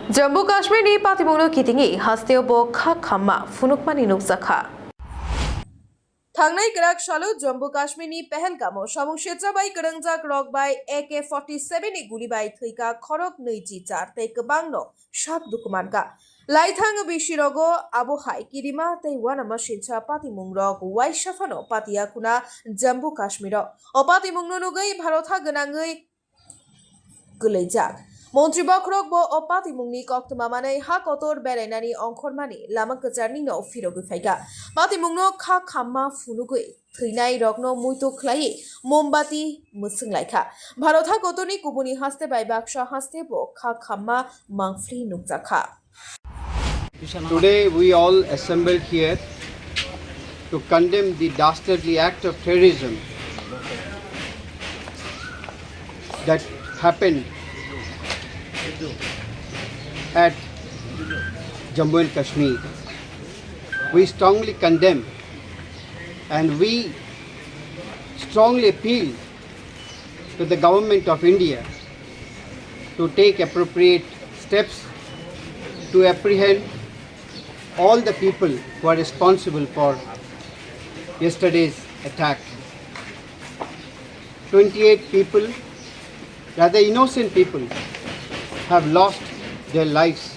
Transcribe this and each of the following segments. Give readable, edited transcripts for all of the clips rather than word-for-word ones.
Jammu Kashmir ni patimung kitingwi haste kham phunuk nukjakha थांनाय ग्राक सालो Jammu काश्मीरनि पहलगामाव साबुं सेजाबाय गोरोंजाक रकबाय AK-47 नि गुलिबाय थैका खरक नैजि चार तै गोबांनो सात दुखुमानगा लाइथां बिसिरगो आबहाय किरिमा तै वानामा सिनसा पातिमुं रक वाइसाफानो पातिया कुना जम्मू काश्मीर अ पातिमुंनो नुगै भारतहा गोनाङै गोलैजाक मन्त्री बख्रक बो पातिमुंनि कक्तमामानै हा कतर बेरायनानि अंखरमानि लामा गोजारनि न फिरगै फायगा पातिमुंनो खामा फुनुगै थैनाय रकनो मुइतो ख्लायै मोमबाति मुसुंलायखा भारतहा कतरनि गुबुनि हास्ते बाय बाक्सा हास्ते बो खामा मांफ्रि नुकजाखा Today we all assembled here to condemn the dastardly act of terrorism that happened at Jammu and Kashmir. We strongly condemn and we strongly appeal to the government of India to take appropriate steps to apprehend all the people who are responsible for yesterday's attack. 28 people, rather innocent people, have lost their lives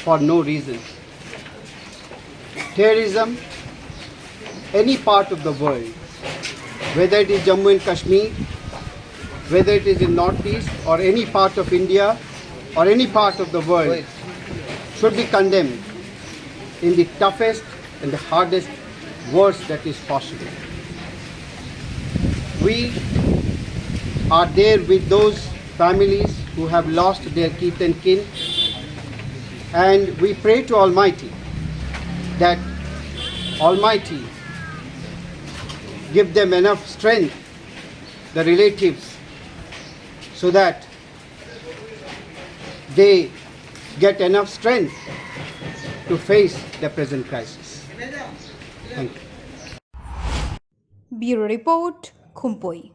for no reason. Terrorism, any part of the world, whether it is Jammu and Kashmir, whether it is in Northeast or any part of India or any part of the world, should be condemned in the toughest and the hardest words that is possible. We are there with those families who have lost their kith and kin, and we pray to Almighty that Almighty give them enough strength, the relatives, so that they get enough strength to face the present crisis. Thank you. Bureau Report, Khumpui.